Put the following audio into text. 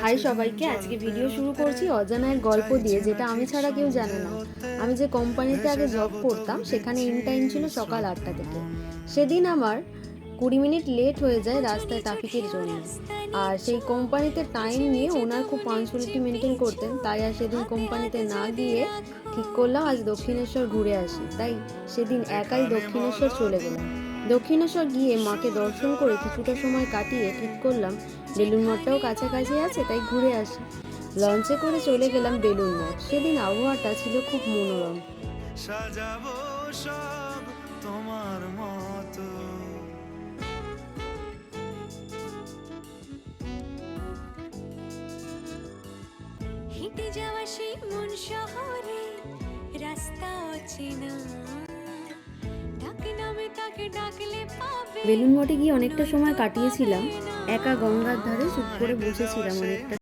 High সবাইকে, আজকে video শুরু করছি অজানা এক গল্প দিয়ে, যেটা আমি ছাড়া কেউ জানে না। আমি যে কোম্পানিতে আগে জব করতাম সেখানে ইন টাইম ছিল সকাল 8টা থেকে। সেদিন আমার 20 মিনিট লেট হয়ে যায় রাস্তায় ট্রাফিকের জন্য। আর সেই কোম্পানিতে টাইম নিয়ে ওনার খুব পাঞ্চুয়ালিটি মেনটেন করতেন, তাই আর সেদিন কোম্পানিতে না গিয়ে ঠিক করলাম আজ দক্ষিণেশ্বর ঘুরে আসি। তাই সেদিন একাই দক্ষিণেশ্বর চলে গেলাম। দক্ষিণেশ্বর গিয়ে মাকে দর্শন করে কিছুটা সময় কাটিয়ে ঠিক করলাম বেলুড় মঠটাও কাছাকাছি আছে, তাই ঘুরে আসি। লঞ্চে করে চলে গেলাম বেলুড় মঠ। সেদিন আবহাওয়াটা ছিল খুব মনোরম। সাজাবো সব তোমার মতো। হেঁটে যাওয়া সেই মন শহরে রাস্তা অচেনা, ডাকে নামে তাকে ডাকলে পাবে। বেলুড় মঠে গিয়ে অনেকটা সময় কাটিয়েছিলাম। একা গঙ্গার ধারে চুপ করে বসেছিলাম অনেকটা